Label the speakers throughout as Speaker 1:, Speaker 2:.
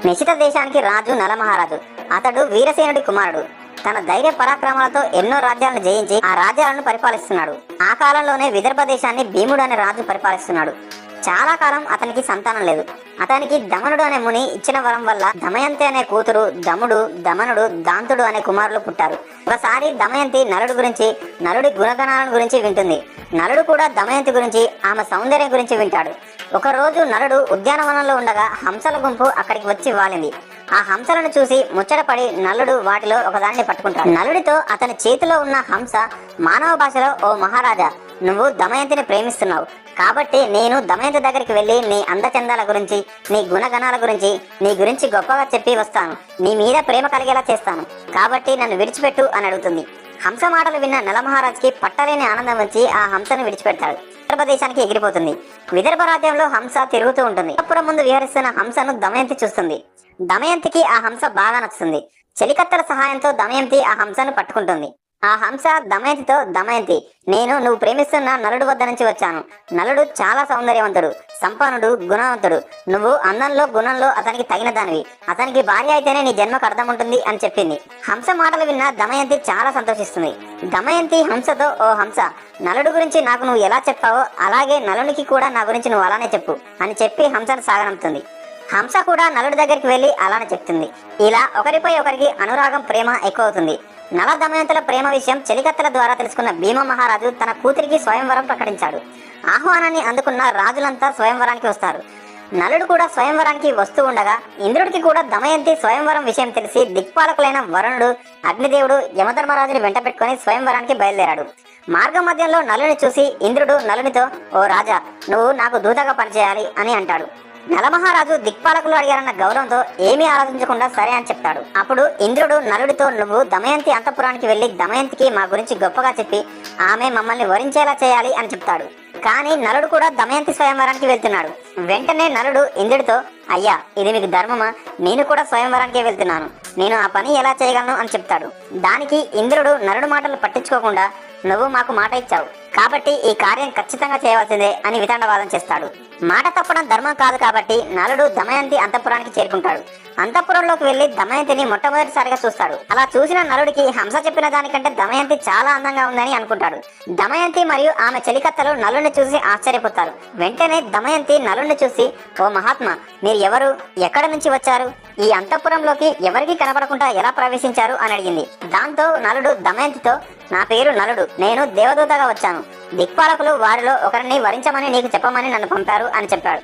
Speaker 1: నిశిత దేశానికి రాజు నలమహారాజు. అతడు వీరసేనుడి కుమారుడు. తన ధైర్య పరాక్రమాలతో ఎన్నో రాజ్యాలను జయించి ఆ రాజ్యాలను పరిపాలిస్తున్నాడు. ఆ కాలంలోనే విదర్భ దేశాన్ని భీముడు అనే రాజు పరిపాలిస్తున్నాడు. చాలా కాలం అతనికి సంతానం లేదు. అతనికి దమనుడు అనే ముని ఇచ్చిన వరం వల్ల దమయంతి అనే కూతురు, దముడు, దమనుడు, దాంతుడు అనే కుమారులు పుట్టారు. ఒకసారి దమయంతి నలుడి గురించి, నలుడి గుణగణాలను గురించి వింటుంది. నలుడు కూడా దమయంతి గురించి, ఆమె సౌందర్యం గురించి వింటాడు. ఒకరోజు నలుడు ఉద్యానవనంలో ఉండగా హంసల గుంపు అక్కడికి వచ్చి వాలింది. ఆ హంసలను చూసి ముచ్చటపడి నలుడు వాటిలో ఒకదాన్ని పట్టుకుంటాడు. నలుడితో అతని చేతిలో ఉన్న హంస మానవ భాషలో, ఓ మహారాజా, నువ్వు దమయంతిని ప్రేమిస్తున్నావు కాబట్టి నేను దమయంతి దగ్గరికి వెళ్ళి నీ అందచందాల గురించి, నీ గుణగణాల గురించి, నీ గురించి గొప్పగా చెప్పి వస్తాను. నీ మీద ప్రేమ కలిగేలా చేస్తాను. కాబట్టి నన్ను విడిచిపెట్టు అని అడుగుతుంది. హంస మాటలు విన్న నలమహారాజుకి పట్టలేని ఆనందం వచ్చి ఆ హంసను విడిచిపెడతాడు. విదర్భ దేశానికి ఎగిరిపోతుంది. విదర్భ రాజ్యంలో హంస తిరుగుతూ ఉంటుంది. అప్పుడు ముందు విహరిస్తున్న హంసను దమయంతి చూస్తుంది. దమయంతికి ఆ హంస బాగా నచ్చుతుంది. చెలికత్తెల సహాయంతో దమయంతి ఆ హంసను పట్టుకుంటుంది. ఆ హంస దమయంతితో, దమయంతి, నేను నువ్వు ప్రేమిస్తున్న నలుడు వద్ద నుంచి వచ్చాను. నలుడు చాలా సౌందర్యవంతుడు, సంపన్నుడు, గుణవంతుడు. నువ్వు అందంలో, గుణంలో అతనికి తగిన దానివి. అతనికి భార్య అయితేనే నీ జన్మకు అర్థం ఉంటుంది అని చెప్పింది. హంస మాటలు విన్న దమయంతి చాలా సంతోషిస్తుంది. దమయంతి హంసతో, ఓ హంస, నలుడు గురించి నాకు నువ్వు ఎలా చెప్పావో అలాగే నలునికి కూడా నా గురించి నువ్వు అలానే చెప్పు అని చెప్పి హంసను సాగనంపుతుంది. హంస కూడా నలుడి దగ్గరికి వెళ్ళి అలానే చెప్తుంది. ఇలా ఒకరిపై ఒకరికి అనురాగం, ప్రేమ ఎక్కువ అవుతుంది. నల దమయంతుల ప్రేమ విషయం చెలికత్తెల ద్వారా తెలుసుకున్న భీమ మహారాజు తన కూతురికి స్వయంవరం ప్రకటించాడు. ఆహ్వానాన్ని అందుకున్న రాజులంతా స్వయంవరానికి వస్తారు. నలుడు కూడా స్వయంవరానికి వస్తూ ఉండగా ఇంద్రుడికి కూడా దమయంతి స్వయంవరం విషయం తెలిసి దిక్పాలకులైన వరుణుడు, అగ్నిదేవుడు యమధర్మరాజుని వెంట పెట్టుకుని స్వయంవరానికి బయలుదేరాడు. మార్గ మధ్యంలో నలుని చూసి ఇంద్రుడు నలునితో, ఓ రాజా, నువ్వు నాకు దూతగా పనిచేయాలి అని అంటాడు. నలమహారాజు దిక్పాలకులు అడిగారన్న గౌరవంతో ఏమీ ఆలోచించకుండా సరే అని చెప్తాడు. అప్పుడు ఇంద్రుడు నలుడితో, నువ్వు దమయంతి అంతఃపురానికి వెళ్లి దమయంతికి మా గురించి గొప్పగా చెప్పి ఆమె మమ్మల్ని వరించేలా చేయాలి అని చెప్తాడు. కానీ నలుడు కూడా దమయంతి స్వయంవరానికి వెళ్తున్నాడు. వెంటనే నలుడు ఇంద్రుడితో, అయ్యా, ఇది మీకు ధర్మమా? నేను కూడా స్వయంవరానికే వెళ్తున్నాను. నేను ఆ పని ఎలా చేయగలను అని చెప్తాడు. దానికి ఇంద్రుడు నలుడు మాటలు పట్టించుకోకుండా, నువ్వు మాకు మాట ఇచ్చావు కాబట్టి ఈ కార్యం ఖచ్చితంగా చేయవలసిందే అని వితండవాదం చేస్తాడు. మాట తప్పడం ధర్మం కాదు కాబట్టి నలుడు దమయంతి అంతఃపురానికి చేరుకుంటాడు. అంతఃపురంలోకి వెళ్లి దమయంతిని మొట్టమొదటిసారిగా చూస్తాడు. అలా చూసిన నలుడికి హంస చెప్పిన దానికంటే దమయంతి చాలా అందంగా ఉందని అనుకుంటాడు. దమయంతి మరియు ఆమె చెలికత్తెలు నలుడిని చూసి ఆశ్చర్యపోతారు. వెంటనే దమయంతి నలుడిని చూసి, ఓ మహాత్మా, మీరు ఎవరు? ఎక్కడి నుంచి వచ్చారు? ఈ అంతఃపురంలోకి ఎవరికి కనబడకుండా ఎలా ప్రవేశించారు అని అడిగింది. దాంతో నలుడు దమయంతితో, నా పేరు నలుడు, నేను దేవదూతగా వచ్చాను. దిక్పాలకులు వారిలో ఒకరిని వరించమని నీకు చెప్పమని నన్ను పంపారు అని చెప్పాడు.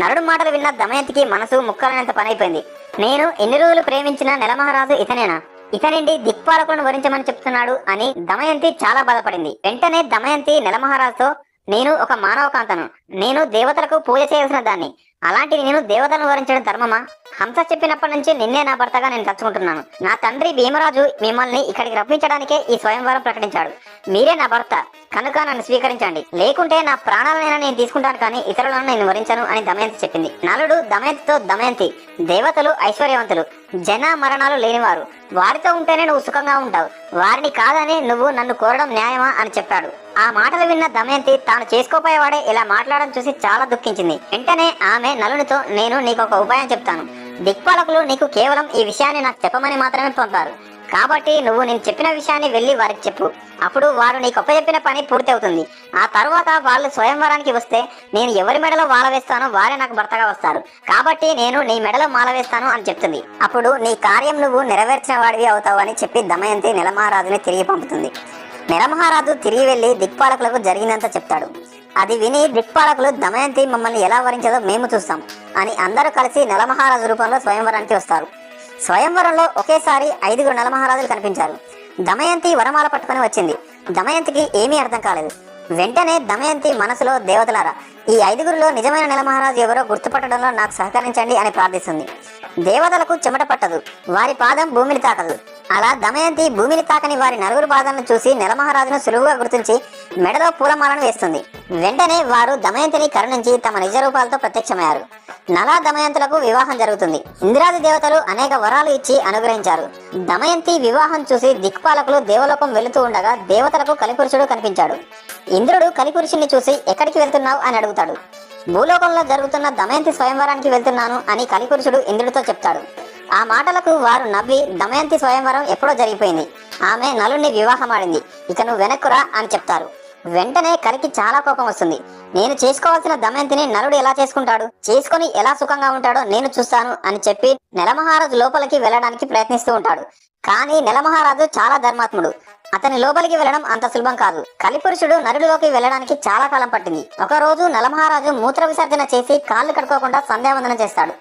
Speaker 1: నలుడు మాటలు విన్న దమయంతికి మనసు ముక్కలైనంత పనైపోయింది. నేను ఎన్ని రోజులు ప్రేమించిన నెలమహారాజు ఇతనేనా? ఇతనిండి దిక్పాలకులను వరించమని చెప్తున్నాడు అని దమయంతి చాలా బాధపడింది. వెంటనే దమయంతి నెలమహారాజుతో, నేను ఒక మానవ కాంతను. నేను దేవతలకు పూజ చేయాల్సిన దాన్ని. అలాంటి నేను దేవతలను వరించడం ధర్మమా? హంస చెప్పినప్పటి నుంచి నిన్నే నా భర్తగా నేను తలుచుకుంటున్నాను. నా తండ్రి భీమరాజు మిమ్మల్ని ఇక్కడికి రప్పించడానికే ఈ స్వయంవరం ప్రకటించాడు. మీరే నా భర్త కనుక నన్ను స్వీకరించండి, లేకుంటే నా ప్రాణాలనైనా నేను తీసుకుంటాను కానీ ఇతరులను నేను వరించను అని దమయంతి చెప్పింది. నలుడు దమయంతితో, దమయంతి, దేవతలు ఐశ్వర్యవంతులు, జన మరణాలు లేనివారు. వారితో ఉంటేనే నువ్వు సుఖంగా ఉంటావు. వారిని కాదని నువ్వు నన్ను కోరడం న్యాయమా అని చెప్పాడు. ఆ మాటలు విన్న దమయంతి తాను చేసుకోపోయేవాడే ఇలా మాట్లాడడం చూసి చాలా దుఃఖించింది. వెంటనే ఆమె నలునితో, నేను నీకు ఒక ఉపాయం చెప్తాను. దిక్పాలకులు నీకు కేవలం ఈ విషయాన్ని నాకు చెప్పమని మాత్రమే పంపారు. కాబట్టి నువ్వు నేను చెప్పిన విషయాన్ని వెళ్ళి వారికి చెప్పు. అప్పుడు వారు నీకు చెప్పిన పని పూర్తి అవుతుంది. ఆ తర్వాత వాళ్ళు స్వయంవరానికి వస్తే నేను ఎవరి మెడలో మాల వేస్తానో వారే నాకు భర్తగా వస్తారు. కాబట్టి నేను నీ మెడలో మాల వేస్తాను అని చెప్తుంది. అప్పుడు నీ కార్యం నువ్వు నెరవేర్చిన వాడివి అవుతావు అని చెప్పి దమయంతి నెలమహారాజుని తిరిగి పంపుతుంది. నెలమహారాజు తిరిగి వెళ్లి దిక్పాలకులకు జరిగిందంతా చెప్తాడు. అది విని దిక్పాలకులు, దమయంతి మమ్మల్ని ఎలా వరించదో మేము చూస్తాం అని అందరూ కలిసి నెలమహారాజు రూపంలో స్వయంవరానికి వస్తారు. స్వయంవరంలో ఒకేసారి 5 నలమహారాజులు కనిపించారు. దమయంతి వరమాల పట్టుకుని వచ్చింది. దమయంతికి ఏమీ అర్థం కాలేదు. వెంటనే దమయంతి మనసులో, దేవతలారా, ఈ 5 నిజమైన నెలమహారాజు ఎవరో గుర్తుపట్టడంలో నాకు సహకరించండి అని ప్రార్థిస్తుంది. దేవతలకు చెమట పట్టదు, వారి పాదం భూమిని తాకదు. అలా దమయంతి భూమిని తాకని వారి 4 పాదాలను చూసి నెలమహారాజును సులువుగా గుర్తించి మెడలో పూలమాలను వేస్తుంది. వెంటనే వారు దమయంతిని కరుణించి తమ నిజ రూపాలతో ప్రత్యక్షమయ్యారు. నల దమయంతులకు వివాహం జరుగుతుంది. ఇంద్రాది దేవతలు అనేక వరాలు ఇచ్చి అనుగ్రహించారు. దమయంతి వివాహం చూసి దిక్పాలకులు దేవలోకం వెళుతూ ఉండగా దేవతలకు కలిపురుషుడు కనిపించాడు. ఇంద్రుడు కలిపురుషుని చూసి, ఎక్కడికి వెళ్తున్నావు అని అడుగుతాడు. భూలోకంలో జరుగుతున్న దమయంతి స్వయంవరానికి వెళ్తున్నాను అని కలిపురుషుడు ఇంద్రుడితో చెప్తాడు. ఆ మాటలకు వారు నవ్వి దమయంతి స్వయంవరం ఎప్పుడో జరిగిపోయింది, ఆమె నలుణ్ణి వివాహమాడింది, ఇక నువ్వు వెనక్కురా అని చెప్తారు. వెంటనే కలికి చాలా కోపం వస్తుంది. నేను చేసుకోవాల్సిన దమయంతిని నలుడు ఎలా చేసుకుంటాడు, చేసుకుని ఎలా సుఖంగా ఉంటాడో నేను చూస్తాను అని చెప్పి నెలమహారాజు లోపలికి వెళ్ళడానికి ప్రయత్నిస్తూ ఉంటాడు. కానీ నెలమహారాజు చాలా ధర్మాత్ముడు, అతని లోపలికి వెళ్ళడం అంత సులభం కాదు. కలిపురుషుడు నరుడిలోకి వెళ్ళడానికి చాలా కాలం పట్టింది. ఒక రోజు నెలమహారాజు మూత్ర విసర్జన చేసి కాళ్ళు కడుక్కోకుండా సంధ్యావందనం చేస్తాడు.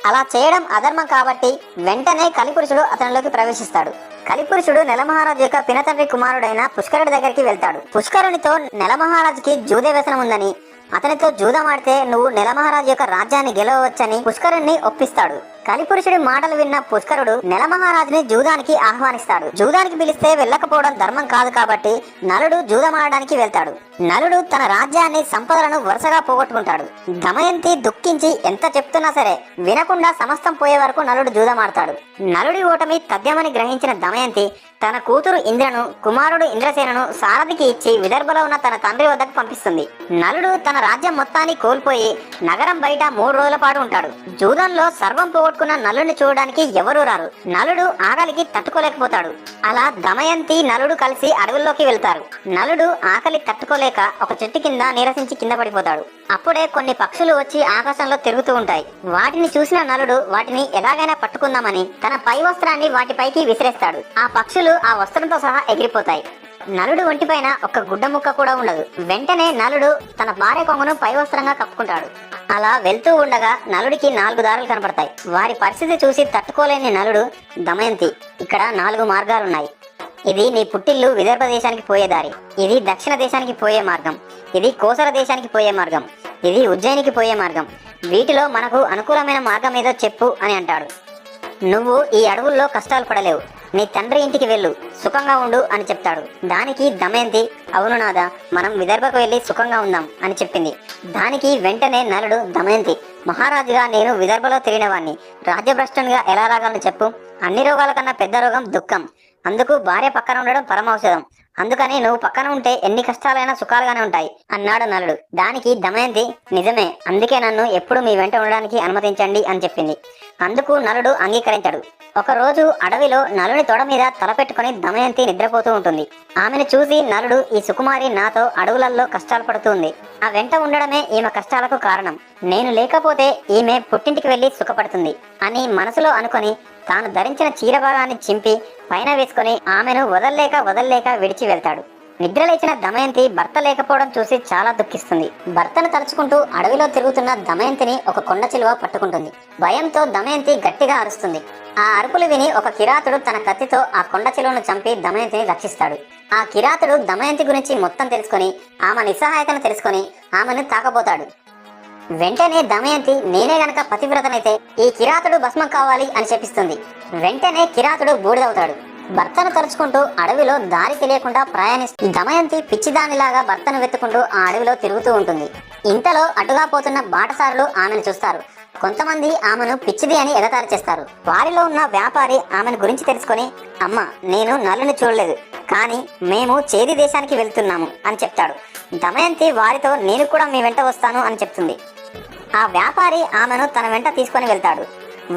Speaker 1: అలా చేయడం అధర్మం కాబట్టి వెంటనే కలిపురుషుడు అతనిలోకి ప్రవేశిస్తాడు. కలిపురుషుడు నెలమహారాజు యొక్క పినతండ్రి కుమారుడైన పుష్కరుడి దగ్గరికి వెళ్తాడు. పుష్కరునితో నెలమహారాజుకి జూదే వ్యసనం ఉందని, అతనితో జూదమాడితే నువ్వు నెలమహారాజు యొక్క రాజ్యాన్ని గెలవవచ్చని పుష్కరుణ్ణి ఒప్పిస్తాడు. కలిపురుషుడి మాటలు విన్న పుష్కరుడు నెలమహారాజుని జూదానికి ఆహ్వానిస్తాడు. జూదానికి పిలిస్తే వెళ్ళకపోవడం ధర్మం కాదు కాబట్టి నలుడు జూదమాడడానికి వెళ్తాడు. నలుడు తన రాజ్యాన్ని సంపదలను వరుసగా పోగొట్టుకుంటాడు. దమయంతి దుఃఖించి ఎంత చెప్తున్నా సరే వినకుండా సమస్తం పోయే వరకు నలుడు జూదమాడతాడు. నలుడి ఓటమి తథ్యమని గ్రహించిన దమయంతి తన కూతురు ఇంద్రను, కుమారుడు ఇంద్రసేనను సారథికి ఇచ్చి విదర్భలో ఉన్న తన తండ్రి వద్దకు పంపిస్తుంది. నలుడు తన రాజ్యం మొత్తాన్ని కోల్పోయి నగరం బయట 3 రోజుల పాటు ఉంటాడు. జూదంలో సర్వం పోగొట్టుకున్న నలుడిని చూడడానికి ఎవరూ రారు. నలుడు ఆకలికి తట్టుకోలేకపోతాడు. అలా దమయంతి నలుడు కలిసి అడవుల్లోకి వెళ్తారు. నలుడు ఆకలి తట్టుకోలేక ఒక చెట్టు కింద నీరసించి కింద పడిపోతాడు. అప్పుడే కొన్ని పక్షులు వచ్చి ఆకాశంలో తిరుగుతూ ఉంటాయి. వాటిని చూసిన నలుడు వాటిని ఎలాగైనా పట్టుకుందామని తన పై వస్త్రాన్ని వాటిపైకి విసిరేస్తాడు. ఆ పక్షులు ఆ వస్త్రంతో సహా ఎగిరిపోతాయి. నలుడు ఒంటిపైన ఒక్క గుడ్డ ముక్క కూడా ఉండదు. వెంటనే నలుడు తన భార్య కొంగును పై వస్త్రంగా కప్పుకుంటాడు. అలా వెళ్తూ ఉండగా నలుడికి 4 దారులు కనపడతాయి. వారి పరిస్థితి చూసి తట్టుకోలేని నలుడు, దమయంతి, ఇక్కడ 4 మార్గాలున్నాయి. ఇది నీ పుట్టిల్లు విదర్భ దేశానికి పోయే దారి, ఇది దక్షిణ దేశానికి పోయే మార్గం, ఇది కోసల దేశానికి పోయే మార్గం, ఇది ఉజ్జయినికి పోయే మార్గం. వీటిలో మనకు అనుకూలమైన మార్గం ఏదో చెప్పు అని అంటాడు. నువ్వు ఈ అడవుల్లో కష్టాలు పడలేవు, నీ తండ్రి ఇంటికి వెళ్ళు, సుఖంగా ఉండు అని చెప్తాడు. దానికి దమయంతి, అవును నాదా, మనం విదర్భకు వెళ్ళి సుఖంగా ఉందాం అని చెప్పింది. దానికి వెంటనే నలుడు, దమయంతి, మహారాజుగా నేను విదర్భలో తిరిగినవాణ్ణి, రాజ్యభ్రష్టునిగా ఎలా రాగలను చెప్పు, అన్ని రోగాల కన్నా పెద్ద రోగం దుఃఖం, అందుకు భార్య పక్కన ఉండడం పరమౌషధం, అందుకని నువ్వు పక్కన ఉంటే ఎన్ని కష్టాలైనా సుఖాలుగానే ఉంటాయి అన్నాడు నలుడు. దానికి దమయంతి, నిజమే, అందుకే నన్ను ఎప్పుడు మీ వెంట ఉండడానికి అనుమతించండి అని చెప్పింది. అందుకు నలుడు అంగీకరించాడు. ఒకరోజు అడవిలో నలుని తొడ మీద తలపెట్టుకుని దమయంతి నిద్రపోతూ ఉంటుంది. ఆమెను చూసి నలుడు, ఈ సుకుమారి నాతో అడవులలో కష్టాలు పడుతుంది, ఆ వెంట ఉండడమే ఈమె కష్టాలకు కారణం, నేను లేకపోతే ఈమె పుట్టింటికి వెళ్లి సుఖపడుతుంది అని మనసులో అనుకొని తాను ధరించిన చీరభాగాన్ని చింపి పైన వేసుకుని ఆమెను వదల్లేక విడిచి వెళ్తాడు. నిద్రలేచిన దమయంతి భర్త లేకపోవడం చూసి చాలా దుఃఖిస్తుంది. భర్తను తలుచుకుంటూ అడవిలో తిరుగుతున్న దమయంతిని ఒక కొండ చిలువ పట్టుకుంటుంది. భయంతో దమయంతి గట్టిగా అరుస్తుంది. ఆ అరుపులు విని ఒక కిరాతుడు తన కత్తితో ఆ కొండ చిలువను చంపి దమయంతిని రక్షిస్తాడు. ఆ కిరాతుడు దమయంతి గురించి మొత్తం తెలుసుకొని ఆమె నిస్సహాయతను తెలుసుకొని ఆమెను తాకబోతాడు. వెంటనే దమయంతి, నేనే గనక పతివ్రతనైతే ఈ కిరాతుడు భస్మం కావాలి అని చెప్పిస్తుంది. వెంటనే కిరాతుడు బూడిదవుతాడు. భర్తను తలుచుకుంటూ అడవిలో దారి తెలియకుండా ప్రయాణిస్తూ దమయంతి పిచ్చిదానిలాగా భర్తను వెతుకుంటూ ఆ అడవిలో తిరుగుతూ ఉంటుంది. ఇంతలో అటుగా పోతున్న బాటసారులు ఆమెను చూస్తారు. కొంతమంది ఆమెను పిచ్చిది అని ఎగతాళి చేస్తారు. వారిలో ఉన్న వ్యాపారి ఆమెను గురించి తెలుసుకొని, అమ్మ, నేను నలుని చూడలేదు, కానీ మేము చేది దేశానికి వెళ్తున్నాము అని చెప్తాడు. దమయంతి వారితో, నేను కూడా మీ వెంట వస్తాను అని చెప్తుంది. ఆ వ్యాపారి ఆమెను తన వెంట తీసుకొని వెళ్తాడు.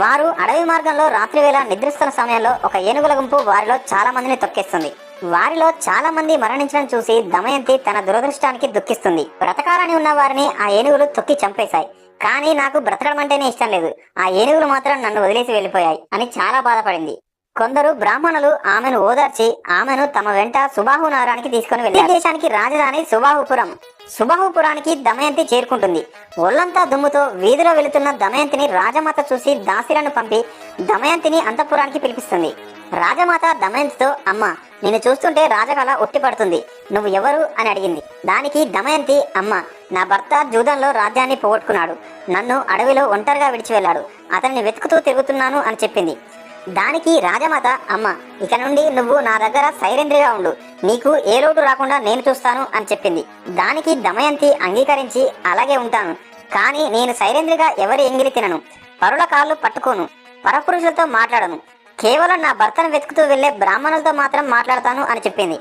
Speaker 1: వారు అడవి మార్గంలో రాత్రివేళ నిద్రిస్తున్న సమయంలో ఒక ఏనుగుల గుంపు వారిలో చాలా మందిని తొక్కేస్తుంది. వారిలో చాలా మంది మరణించడం చూసి దమయంతి తన దురదృష్టానికి దుఃఖిస్తుంది. బ్రతకాలని ఉన్న వారిని ఆ ఏనుగులు తొక్కి చంపేశాయి, కానీ నాకు బ్రతకడం అంటేనే ఇష్టం లేదు, ఆ ఏనుగులు మాత్రం నన్ను వదిలేసి వెళ్ళిపోయాయి అని చాలా బాధపడింది. కొందరు బ్రాహ్మణులు ఆమెను ఓదార్చి ఆమెను తమ వెంట సుబాహు నగరానికి తీసుకుని వెళ్ళారు. దేశానికి రాజధాని సుబాహుపురం. సుబాహుపురానికి దమయంతి చేరుకుంటుంది. ఒళ్లంతా దుమ్ముతో వీధిలో వెళుతున్న దమయంతిని రాజమాత చూసి దాసీలను పంపి దమయంతిని అంతఃపురానికి పిలిపిస్తుంది. రాజమాత దమయంతితో, అమ్మ, నిన్ను చూస్తుంటే రాజకళ ఉట్టిపడుతుంది, నువ్వు ఎవరు అని అడిగింది. దానికి దమయంతి, అమ్మ, నా భర్త జూదంలో రాజ్యాన్ని పోగొట్టుకున్నాడు, నన్ను అడవిలో ఒంటరిగా విడిచి వెళ్ళాడు, అతన్ని వెతుకుతూ తిరుగుతున్నాను అని చెప్పింది. దానికి రాజమాత, అమ్మ, ఇక నుండి నువ్వు నా దగ్గర సైరేంద్రిగా ఉండు, నీకు ఏ లోటు రాకుండా నేను చూస్తాను అని చెప్పింది. దానికి దమయంతి అంగీకరించి, అలాగే ఉంటాను, కానీ నేను సైరేంద్రిగా ఎవరి ఎంగిలి తినను, పరుల కాళ్ళు పట్టుకోను, పరపురుషులతో మాట్లాడను, కేవలం నా భర్తను వెతుకుతూ వెళ్లే బ్రాహ్మణులతో మాత్రం మాట్లాడతాను అని చెప్పింది.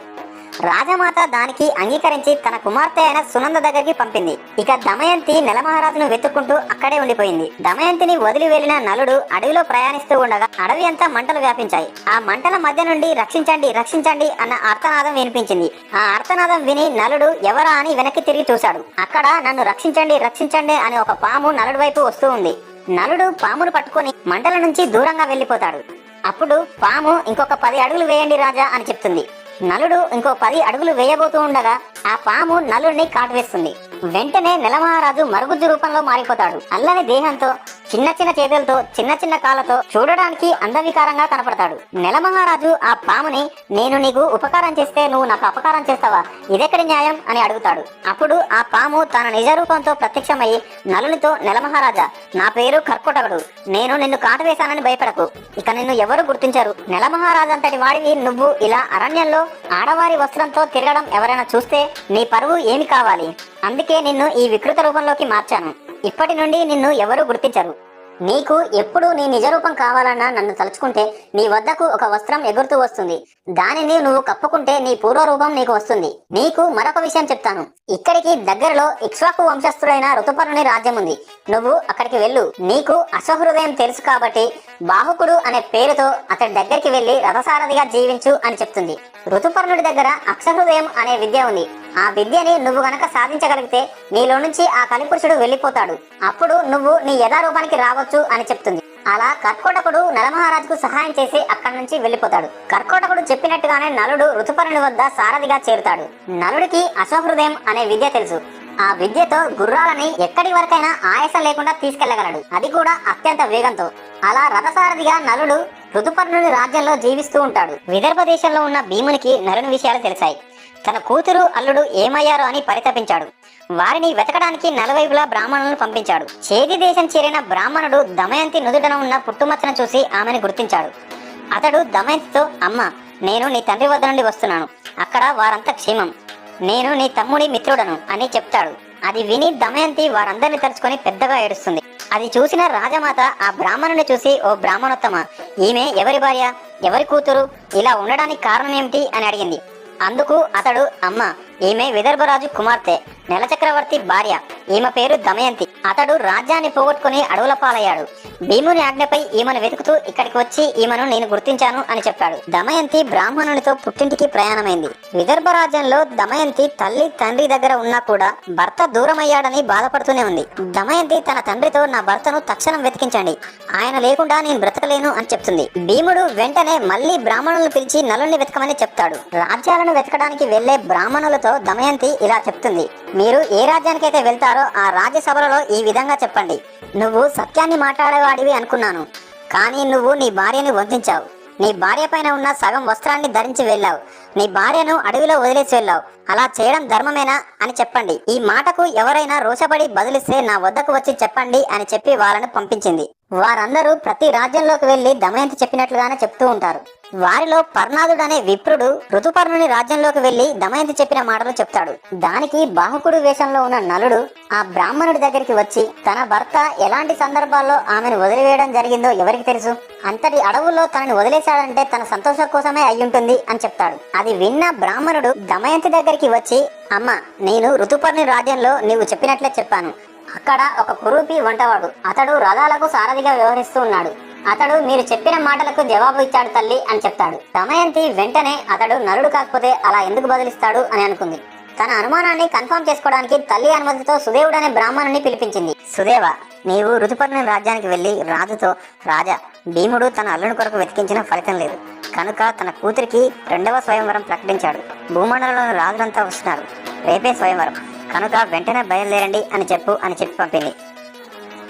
Speaker 1: రాజమాత దానికి అంగీకరించి తన కుమార్తె అయిన సునంద దగ్గరికి పంపింది. ఇక దమయంతి నెలమహారాజును వెతుక్కుంటూ అక్కడే ఉండిపోయింది. దమయంతిని వదిలి వెళ్లిన నలుడు అడవిలో ప్రయాణిస్తూ ఉండగా అడవి అంతా మంటలు వ్యాపించాయి. ఆ మంటల మధ్య నుండి రక్షించండి రక్షించండి అన్న ఆర్తనాదం వినిపించింది. ఆ ఆర్తనాదం విని నలుడు ఎవరా అని వెనక్కి తిరిగి చూశాడు. అక్కడ నన్ను రక్షించండి రక్షించండి అని ఒక పాము నలుడు వైపు వస్తూ ఉంది. నలుడు పామును పట్టుకొని మంటల నుంచి దూరంగా వెళ్లిపోతాడు. అప్పుడు పాము ఇంకొక 10 అడుగులు వేయండి రాజా అని చెప్తుంది. నలుడు ఇంకో 10 అడుగులు వేయబోతూ ఉండగా ఆ పాము నలుడిని కాటువేస్తుంది. వెంటనే నెలమహారాజు మరుగుజ్జు రూపంలో మారిపోతాడు. అల్లని దేహంతో, చిన్న చిన్న చేతులతో, చిన్న చిన్న కాళ్ళతో చూడడానికి అందవికారంగా కనపడతాడు. నెలమహారాజు ఆ పాముని, నేను నీకు ఉపకారం చేస్తే నువ్వు నాకు అపకారం చేస్తావా, ఇదెక్కడి న్యాయం అని అడుగుతాడు. అప్పుడు ఆ పాము తన నిజ రూపంతో ప్రత్యక్షమయ్యి నలునితో, నెలమహారాజా నా పేరు కర్కోటకుడు, నేను నిన్ను కాటువేశానని భయపడకు, ఇక నిన్ను ఎవరు గుర్తించరు. నెలమహారాజు అంతటి వాడివి నువ్వు ఇలా అరణ్యంలో ఆడవారి వస్త్రంతో తిరగడం ఎవరైనా చూస్తే నీ పరువు ఏమి కావాలి, అందుకే నిన్ను ఈ వికృత రూపంలోకి మార్చాను. ఇప్పటి నుండి నిన్ను ఎవరు గుర్తించరు. నీకు ఎప్పుడు నీ నిజరూపం కావాలన్నా నన్ను తలుచుకుంటే నీ వద్దకు ఒక వస్త్రం ఎగురుతూ వస్తుంది. దానిని నువ్వు కప్పుకుంటే నీ పూర్వరూపం నీకు వస్తుంది. నీకు మరొక విషయం చెప్తాను. ఇక్కడికి దగ్గరలో ఇక్ష్వాకు వంశస్థుడైన ఋతుపర్ణుని రాజ్యం ఉంది. నువ్వు అక్కడికి వెళ్ళు. నీకు అశ్వహృదయం తెలుసు కాబట్టి బాహుకుడు అనే పేరుతో అతడి దగ్గరికి వెళ్లి రథసారథిగా జీవించు అని చెప్తుంది. ఋతుపర్ణుడి దగ్గర అక్షహృదయం అనే విద్య ఉంది. ఆ విద్యని నువ్వు గనక సాధించగలిగితే నీలో నుంచి ఆ కలిపురుషుడు వెళ్లిపోతాడు. అప్పుడు నువ్వు నీ యథారూపానికి రావచ్చు అని చెప్తుంది. అలా కర్కోటకుడు నలమహారాజుకు సహాయం చేసి అక్కడి నుంచి వెళ్లిపోతాడు. కర్కోటకుడు చెప్పినట్టుగానే నలుడు ఋతుపర్ణుని వద్ద సారథిగా చేరుతాడు. నలుడికి అశ్వహృదయం అనే విద్య తెలుసు. ఆ విద్యతో గుర్రాలని ఎక్కడి వరకైనా ఆయాసం లేకుండా తీసుకెళ్లగలడు, అది కూడా అత్యంత వేగంతో. అలా రథసారథిగా నలుడు ఋతుపర్ణుని రాజ్యంలో జీవిస్తూ ఉంటాడు. విదర్భ దేశంలో ఉన్న భీమునికి నలుని విషయాలు తెలిసాయి. తన కూతురు అల్లుడు ఏమయ్యారో అని పరితపించాడు. వారిని వెతకడానికి నలువైపులా బ్రాహ్మణులను పంపించాడు. చేది దేశం చేరిన బ్రాహ్మణుడు దమయంతి నుదుటన ఉన్న పుట్టుమచ్చను చూసి ఆమెను గుర్తించాడు. అతడు దమయంతితో, అమ్మ నేను నీ తండ్రి వద్ద నుండి వస్తున్నాను, అక్కడ వారంతా క్షేమం, నేను నీ తమ్ముడి మిత్రుడను అని చెప్తాడు. అది విని దమయంతి వారందరిని తలుచుకొని పెద్దగా ఏడుస్తుంది. అది చూసిన రాజమాత ఆ బ్రాహ్మణుని చూసి, ఓ బ్రాహ్మణోత్తమ, ఈమె ఎవరి భార్య, ఎవరి కూతురు, ఇలా ఉండడానికి కారణం ఏమిటి అని అడిగింది. అందుకు అతడు, అమ్మ ఈమె విదర్భరాజు కుమార్తె, నెలచక్రవర్తి భార్య, ఈమె పేరు దమయంతి. అతడు రాజ్యాన్ని పోగొట్టుకుని అడవుల పాలయ్యాడు. భీముని ఆజ్ఞపై ఈమెను వెతుకుతూ ఇక్కడికి వచ్చి ఈమెను నేను గుర్తించాను అని చెప్పాడు. దమయంతి బ్రాహ్మణునితో పుట్టింటికి ప్రయాణమైంది. విదర్భ రాజ్యంలో దమయంతి తల్లి తండ్రి దగ్గర ఉన్నా కూడా భర్త దూరమయ్యాడని బాధపడుతూనే ఉంది. దమయంతి తన తండ్రితో, నా భర్తను తక్షణం వెతికించండి, ఆయన లేకుండా నేను బ్రతకలేను అని చెప్తుంది. భీముడు వెంటనే మళ్లీ బ్రాహ్మణులను పిలిచి నలుని వెతకమని చెప్తాడు. రాజ్యాలను వెతకడానికి వెళ్లే బ్రాహ్మణులతో దమయంతి ఇలా చెప్తుంది, మీరు ఏ రాజ్యానికైతే వెళ్తారో ఆ రాజ్యసభలలో ఈ విధంగా చెప్పండి, నువ్వు సత్యాన్ని మాట్లాడేవాడివి అనుకున్నాను, కానీ నువ్వు నీ భార్యని వంచించావు, నీ భార్య పైన ఉన్న సగం వస్త్రాన్ని ధరించి వెళ్ళావు, నీ భార్యను అడవిలో వదిలేసి వెళ్ళావు, అలా చేయడం ధర్మమేనా అని చెప్పండి. ఈ మాటకు ఎవరైనా రోషపడి బదులిస్తే నా వద్దకు వచ్చి చెప్పండి అని చెప్పి వాళ్ళను పంపించింది. వారందరూ ప్రతి రాజ్యంలోకి వెళ్లి దమయంతి చెప్పినట్లుగానే చెప్తూ ఉంటారు. వారిలో పర్ణాదుడు అనే విప్రుడు ఋతుపర్ణుని రాజ్యంలోకి వెళ్లి దమయంతి చెప్పిన మాటలు చెప్తాడు. దానికి బాహుకుడు వేషంలో ఉన్న నలుడు ఆ బ్రాహ్మణుడి దగ్గరికి వచ్చి, తన భర్త ఎలాంటి సందర్భాల్లో ఆమెను వదిలివేయడం జరిగిందో ఎవరికి తెలుసు, అంతటి అడవుల్లో తనని వదిలేశాడంటే తన సంతోషం కోసమే అయ్యుంటుంది అని చెప్తాడు. అది విన్న బ్రాహ్మణుడు దమయంతి దగ్గరికి వచ్చి, అమ్మ నేను ఋతుపర్ణి రాజ్యంలో నీవు చెప్పినట్లే చెప్పాను, అక్కడ ఒక కురూపి వంటవాడు, అతడు రథాలకు సారథిగా వ్యవహరిస్తూ ఉన్నాడు, అతడు మీరు చెప్పిన మాటలకు జవాబు ఇచ్చాడు తల్లి అని చెప్తాడు. దమయంతి వెంటనే అతడు నలుడు కాకపోతే అలా ఎందుకు బదిలిస్తాడు అని అనుకుంది. తన అనుమానాన్ని కన్ఫర్మ్ చేసుకోవడానికి తల్లి అనుమతితో సుదేవుడు అనే బ్రాహ్మణుని పిలిపించింది. సుదేవ, నీవు ఋతుపర్ణి రాజ్యానికి వెళ్లి రాజుతో, రాజా భీముడు తన అల్లుని కొరకు వెతికించిన ఫలితం లేదు కనుక తన కూతురికి 2వ స్వయంవరం ప్రకటించాడు, భూమండలంలోని రాజులంతా వస్తున్నారు, రేపే స్వయంవరం కనుక వెంటనే బయలుదేరండి అని చెప్పి పంపింది.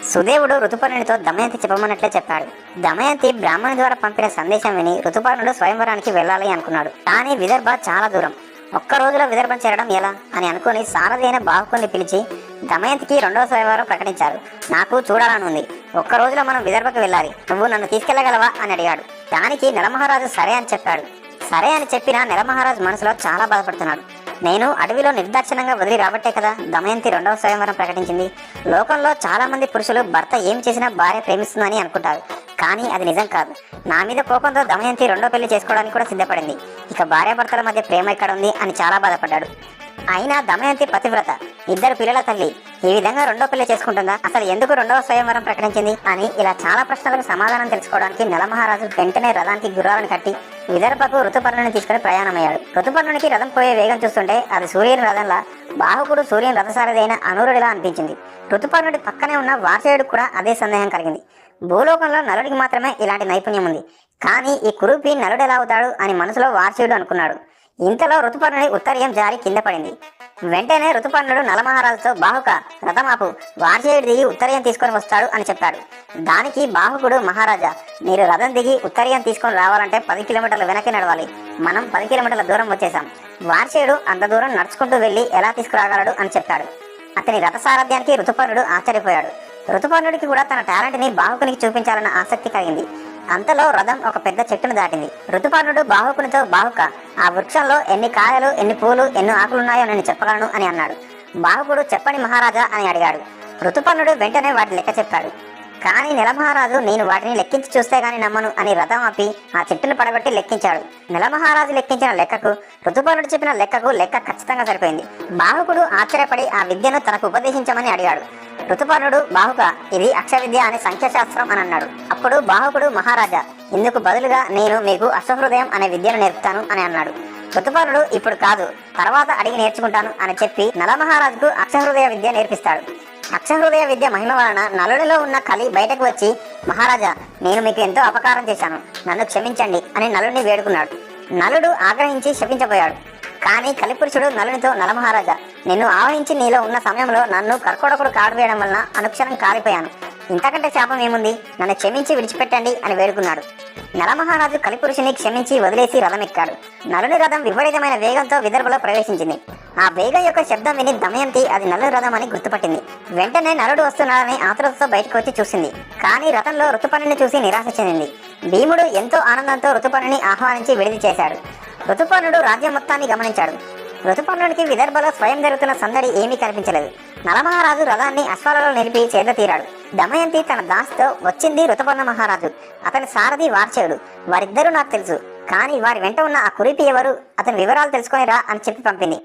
Speaker 1: సుదేవుడు ఋతుపర్ణునితో దమయంతి చెప్పమన్నట్లే చెప్పాడు. దమయంతి బ్రాహ్మణి ద్వారా పంపిన సందేశం విని ఋతుపర్ణుడు స్వయంవరానికి వెళ్ళాలి అనుకున్నాడు. కానీ విదర్భ చాలా దూరం, ఒక్క రోజులో విదర్భం చేరడం ఎలా అని అనుకుని సారథి అయిన బాహుకుని పిలిచి దమయంతికి 2వ స్వయంవరం ప్రకటించారు. నాకు చూడాలనుంది, ఒక్క రోజులో మనం విదర్భకు వెళ్ళాలి, నువ్వు నన్ను తీసుకెళ్లగలవా అని అడిగాడు. దానికి నెలమహారాజు సరే అని చెప్పాడు. సరే అని చెప్పిన నెలమహారాజు మనసులో చాలా బాధపడుతున్నాడు. నేను అడవిలో నిర్దాక్షిణంగా వదిలి రాబట్టే కదా దమయంతి 2వ స్వయంవరం ప్రకటించింది. లోకంలో చాలా మంది పురుషులు భర్త ఏం చేసినా భార్య ప్రేమిస్తుందని అనుకుంటారు, కానీ అది నిజం కాదు. నా మీద కోపంతో దమయంతి రెండో పెళ్లి చేసుకోవడానికి కూడా సిద్ధపడింది. ఇక భార్యాభర్తల మధ్య ప్రేమ ఎక్కడ ఉంది అని చాలా బాధపడ్డాడు. అయినా దమయంతి పతివ్రత, 2 పిల్లల తల్లి ఈ విధంగా రెండో పెళ్లి చేసుకుంటుందా? అసలు ఎందుకు రెండవ స్వయంవరం ప్రకటించింది అని ఇలా చాలా ప్రశ్నలకు సమాధానం తెలుసుకోవడానికి నలమహారాజు వెంటనే రథానికి గుర్రాలను కట్టి విదర్భకు ఋతుపర్ణుని తీసుకుని ప్రయాణమయ్యాడు. ఋతుపర్ణునికి రథం పోయే వేగం చూస్తుంటే అది సూర్యుని రథంలా, బాహుకుడు సూర్యుని రథసారథి అయిన అనూరుడిలా అనిపించింది. ఋతుపర్ణుడి పక్కనే ఉన్న వార్షేయుడికి కూడా అదే సందేహం కలిగింది. భూలోకంలో నలుడికి మాత్రమే ఇలాంటి నైపుణ్యం ఉంది, కానీ ఈ కురూపి నలుడు ఎలా అవుతాడు అని మనసులో వార్షేయుడు అనుకున్నాడు. ఇంతలో ఋతుపర్ణుడి ఉత్తరీయం జారి కింద పడింది. వెంటనే ఋతుపర్ణుడు నలమహారాజుతో, బాహుక రథమాపు, వార్షేయుడు దిగి ఉత్తరీయం తీసుకొని వస్తాడు అని చెప్పాడు. దానికి బాహుకుడు, మహారాజా, మీరు రథం దిగి ఉత్తరీయం తీసుకొని రావాలంటే 10 కిలోమీటర్ల వెనక్కి నడవాలి. మనం 10 కిలోమీటర్ల దూరం వచ్చేసాం. వార్షేయుడు అంత దూరం నడుచుకుంటూ వెళ్లి ఎలా తీసుకురాగలడు అని చెప్పాడు. అతని రథసారథ్యానికి ఋతుపర్ణుడు ఆశ్చర్యపోయాడు. ఋతుపర్ణుడికి కూడా తన టాలెంట్ ని బాహుకునికి చూపించాలన్న ఆసక్తి కలిగింది. అంతలో రథం ఒక పెద్ద చెట్టును దాటింది. ఋతుపర్ణుడు బాహుకునితో, బాహుక, ఆ వృక్షంలో ఎన్ని కాయలు, ఎన్ని పూలు, ఎన్ని ఆకులున్నాయో నేను చెప్పగలను అని అన్నాడు. బాహుకుడు, చెప్పండి మహారాజా అని అడిగాడు. ఋతుపర్ణుడు వెంటనే వాటి లెక్క చెప్పాడు. కానీ నెలమహారాజు, నేను వాటిని లెక్కించి చూస్తే గాని నమ్మను అని రథం ఆపి ఆ చెట్టును పడగొట్టి లెక్కించాడు. నెలమహారాజు లెక్కించిన లెక్కకు ఋతుపర్ణుడు చెప్పిన లెక్కకు లెక్క ఖచ్చితంగా సరిపోయింది. బాహుకుడు ఆశ్చర్యపడి ఆ విద్యను తనకు ఉపదేశించమని అడిగాడు. ఋతుపర్ణుడు, బాహుక, ఇది అక్షవిద్య అనే సంఖ్యాశాస్త్రం అని అన్నాడు. అప్పుడు బాహుకుడు, మహారాజా, ఇందుకు బదులుగా నేను మీకు అశ్వహృదయం అనే విద్యను నేర్పుతాను అని అన్నాడు. ఋతుపర్ణుడు, ఇప్పుడు కాదు, తర్వాత అడిగి నేర్చుకుంటాను అని చెప్పి నలమహారాజుకు అక్షహృదయ విద్య నేర్పిస్తాడు. అక్షహృదయ విద్య మహిమ వలన నలుడిలో ఉన్న కలి బయటకు వచ్చి, మహారాజా, నేను మీకు ఎంతో అపకారం చేశాను, నన్ను క్షమించండి అని నలుడిని వేడుకున్నాడు. నలుడు ఆగ్రహించి శపించబోయాడు. కానీ కలిపురుషుడు నలునితో, నలమహారాజా, నిన్ను ఆవహించి నీలో ఉన్న సమయంలో నన్ను కర్కోడకుడు కాడు వేయడం వలన అనుక్షణం కాలిపోయాను. ఇంతకంటే శాపం ఏముంది? నన్ను క్షమించి విడిచిపెట్టండి అని వేడుకున్నాడు. నలమహారాజు కలిపురుషుని క్షమించి వదిలేసి రథం ఎక్కాడు. నలుని రథం విపరీతమైన వేగంతో విదర్భలో ప్రవేశించింది. ఆ వేగం యొక్క శబ్దం విని దమయంతి అది నలుని రథం అని గుర్తుపట్టింది. వెంటనే నలుడు వస్తున్నాడని ఆతురతతో బయటకు వచ్చి చూసింది. కానీ రథంలో ఋతుపర్ణుని చూసి నిరాశ చెందింది. భీముడు ఎంతో ఆనందంతో ఋతుపర్ణుని ఆహ్వానించి విడిది చేశాడు. ఋతుపర్ణుడు రాజ్యం మొత్తాన్ని గమనించాడు. ఋతుపర్ణుడికి విదర్భలో స్వయం జరుగుతున్న సందడి ఏమీ కనిపించలేదు. నలమహారాజు రథాన్ని అశ్వాలలో నిలిపి చేత తీరాడు. దమయంతి తన దాసితో, వచ్చింది ఋతుపర్ణ మహారాజు, అతని సారథి వార్షేయుడు, వారిద్దరూ నాకు తెలుసు, కానీ వారి వెంట ఉన్న ఆ కురీపి ఎవరు, అతని వివరాలు తెలుసుకొని రా అని చెప్పి పంపింది.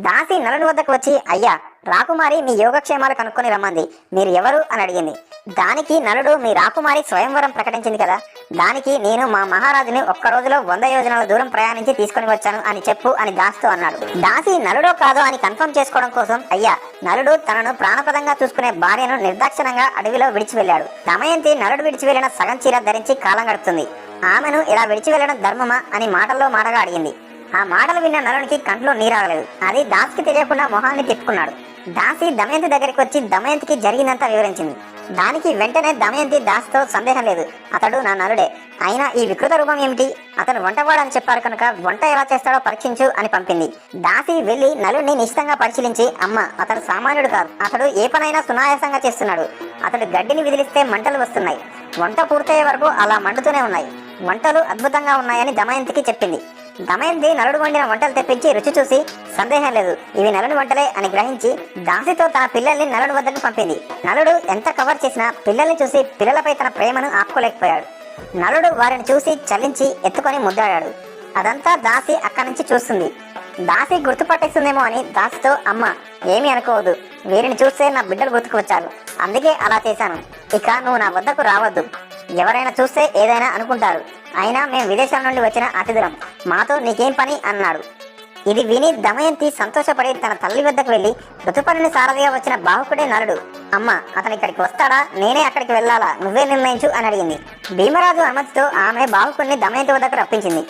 Speaker 1: దాసి నలుని వద్దకు వచ్చి, అయ్యా, రాకుమారి మీ యోగక్షేమాలు కనుక్కొని రమ్మంది, మీరు ఎవరు అని అడిగింది. దానికి నలుడు, మీ రాకుమారి స్వయంవరం ప్రకటించింది కదా, దానికి నేను మా మహారాజుని ఒక్క రోజులో 100 యోజనాల దూరం ప్రయాణించి తీసుకుని వచ్చాను అని చెప్పు అని దాసితో అన్నాడు. దాసి నలుడో కాదో అని కన్ఫర్మ్ చేసుకోవడం కోసం, అయ్యా, నలుడు తనను ప్రాణప్రదంగా చూసుకునే భార్యను నిర్దాక్షిణంగా అడవిలో విడిచి వెళ్ళాడు. దమయంతి నలుడు విడిచి వెళ్లిన సగం చీర ధరించి కాలం గడుపుతుంది. ఆమెను ఇలా విడిచి వెళ్లడం ధర్మమా అని మాటల్లో మాటగా అడిగింది. ఆ మాటలు విన్న నలునికి కంట్లో నీరాగలేదు. అది దాసికి తెలియకుండా మొహాన్ని తిప్పుకున్నాడు. దాసి దమయంతి దగ్గరికి వచ్చి దమయంతికి జరిగిందంతా వివరించింది. దానికి వెంటనే దమయంతి దాసితో, సందేహం లేదు, అతడు నా నలుడే, అయినా ఈ వికృత రూపం ఏమిటి, అతను వంటవాడు అని చెప్పారు కనుక వంట ఎలా చేస్తాడో పరీక్షించు అని పంపింది. దాసి వెళ్లి నలుడిని నిశ్చితంగా పరిశీలించి, అమ్మ, అతడు సామాన్యుడు కాదు, అతడు ఏ పనైనా సునాయాసంగా చేస్తున్నాడు, అతడు గడ్డిని విదిలిస్తే మంటలు వస్తున్నాయి, వంట పూర్తయ్యే వరకు అలా మండుతూనే ఉన్నాయి, వంటలు అద్భుతంగా ఉన్నాయని దమయంతికి చెప్పింది. దమయంతి నలుడు వండిన వంటలు తెప్పించి రుచి చూసి, సందేహం లేదు, ఇవి నలుని వంటలే అని గ్రహించి దాసితో తన పిల్లల్ని నలుడు వద్దకు పంపింది. నలుడు ఎంత కవర్ చేసినా పిల్లల్ని చూసి పిల్లలపై తన ప్రేమను ఆపుకోలేకపోయాడు. నలుడు వారిని చూసి చలించి ఎత్తుకొని ముద్దాడాడు. అదంతా దాసి అక్కడి నుంచి చూస్తుంది. దాసి గుర్తుపట్టేస్తుందేమో అని దాసితో, అమ్మ, ఏమీ అనుకోవద్దు, వీరిని చూస్తే నా బిడ్డలు గుర్తుకు వచ్చారు, అందుకే అలా చేశాను, ఇక నువ్వు నా వద్దకు రావద్దు, ఎవరైనా చూస్తే ఏదైనా అనుకుంటారు, అయినా మేము విదేశాల నుండి వచ్చిన అతిథులం, మాతో నీకేం పని అన్నాడు. ఇది విని దమయంతి సంతోషపడి తన తల్లి వద్దకు వెళ్లి, ఋతుపర్ణుని సారథిగా వచ్చిన బాహుకుడే నలుడు, అమ్మ, అతను ఇక్కడికి వస్తాడా, నేనే అక్కడికి వెళ్ళాలా, నువ్వే నిర్ణయించు అని అడిగింది. భీమరాజు అనుమతితో ఆమె బాహుకుడిని దమయంతి వద్దకు రప్పించింది.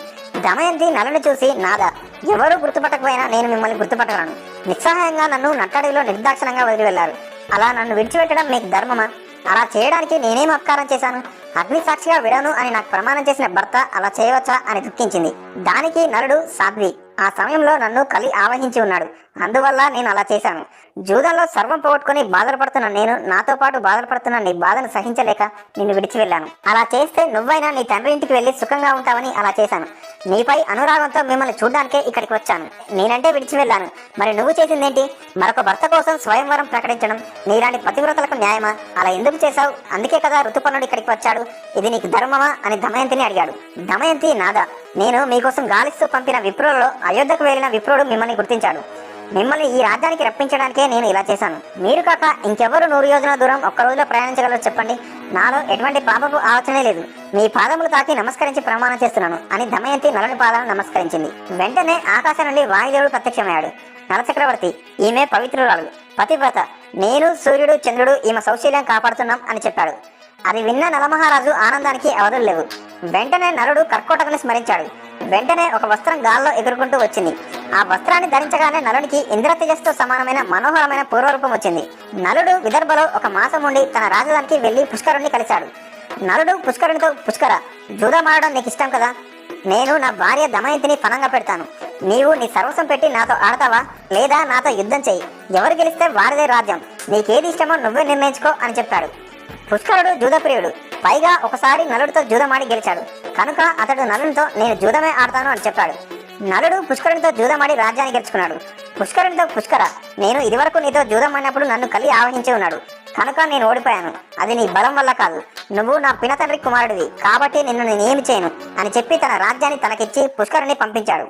Speaker 1: దమయంతి నలుని చూసి, నాదా, ఎవరూ గుర్తుపట్టకపోయినా నేను మిమ్మల్ని గుర్తుపట్టగలను, నిస్సహాయంగా నన్ను నట్టడిలో నిర్దాక్షిణంగా వదిలి వెళ్లారు, అలా నన్ను విడిచిపెట్టడం మీకు ధర్మమా, అలా చేయడానికి నేనేం అపకారం చేశాను, అగ్ని సాక్షిగా విడను అని నాకు ప్రమాణం చేసిన భర్త అలా చేయవచ్చా అని దుఃఖించింది. దానికి నలుడు, సాధ్వి, ఆ సమయంలో నన్ను కలి ఆవహించి ఉన్నాడు. అందువల్ల నేను అలా చేశాను. జూదంలో సర్వం పోగొట్టుకుని బాధలు పడుతున్న నేను, నాతో పాటు బాధలు పడుతున్న నీ బాధను సహించలేక నిన్ను విడిచి వెళ్ళాను. అలా చేస్తే నువ్వైనా నీ తండ్రి ఇంటికి వెళ్ళి సుఖంగా ఉంటావని అలా చేశాను. నీపై అనురాగంతో మిమ్మల్ని చూడ్డానికే ఇక్కడికి వచ్చాను. నేనంటే విడిచి వెళ్ళాను. మరి నువ్వు చేసిందేంటి? మరొక భర్త కోసం స్వయంవరం ప్రకటించడం నీలాంటి పతివ్రతలకు న్యాయమా? అలా ఎందుకు చేశావు? అందుకే కదా ఋతుపర్ణుడు ఇక్కడికి వచ్చాడు. ఇది నీకు ధర్మమా అని దమయంతిని అడిగాడు. దమయంతి, నాదా, నేను మీకోసం గాలిస్తూ పంపిన విప్రులలో అయోధ్యకు వెళ్లిన విప్రుడు మిమ్మల్ని గుర్తించాడు. మిమ్మల్ని ఈ రాజ్యానికి రప్పించడానికే నేను ఇలా చేశాను. మీరు కాక ఇంకెవరు 100 యోజన దూరం ఒక్క రోజులో ప్రయాణించగలరో చెప్పండి. నాలో ఎటువంటి పాపపు ఆలోచనే లేదు. మీ పాదములు తాకి నమస్కరించి ప్రమాణం చేస్తున్నాను అని దమయంతి నలుని పాదాలను నమస్కరించింది. వెంటనే ఆకాశం నుండి వాయుదేవుడు ప్రత్యక్షమయ్యాడు. నలచక్రవర్తి, ఈమె పవిత్రురాలు, పతివ్రత. నేను, సూర్యుడు, చంద్రుడు ఈమె సౌశీల్యం కాపాడుతున్నాం అని చెప్పాడు. అది విన్న నలమహారాజు ఆనందానికి అవధులు లేవు. వెంటనే నలుడు కర్కోటకుని స్మరించాడు. వెంటనే ఒక వస్త్రం గాల్లో ఎగురుకుంటూ వచ్చింది. ఆ వస్త్రాన్ని ధరించగానే నలునికి ఇంద్రతేజస్తో సమానమైన మనోహరమైన పూర్వరూపం వచ్చింది. నలుడు విదర్భలో 1 మాసం ఉండి తన రాజధానికి వెళ్లి పుష్కరుణ్ణి కలిశాడు. నలుడు పుష్కరునితో, పుష్కర, జూదమాడడం నీకు ఇష్టం కదా? నేను నా భార్య దమయంతిని పనంగా పెడతాను. నీవు నీ సర్వస్వం పెట్టి నాతో ఆడతావా, లేదా నాతో యుద్ధం చెయ్యి. ఎవరు గెలిస్తే వారిదే రాజ్యం. నీకేది ఇష్టమో నువ్వే నిర్ణయించుకో అని చెప్పాడు. పుష్కరుడు జూదప్రియుడు. పైగా ఒకసారి నలుడితో జూదమాడి గెలిచాడు. కనుక అతడు నలునితో నేను జూదమే ఆడతాను అని చెప్పాడు. నలుడు పుష్కరునితో జూదమాడి రాజ్యాన్ని గెలుచుకున్నాడు. పుష్కరునితో, పుష్కర, నేను ఇదివరకు నీతో జూదమాడినప్పుడు నన్ను కలి ఆవహించి ఉన్నాడు. కనుక నేను ఓడిపోయాను. అది నీ బలం వల్ల కాదు. నువ్వు నా పినతండ్రి కుమారుడివి కాబట్టి నిన్ను నేను ఏమి చేయను అని చెప్పి తన రాజ్యాన్ని తనకిచ్చి పుష్కరుని పంపించాడు.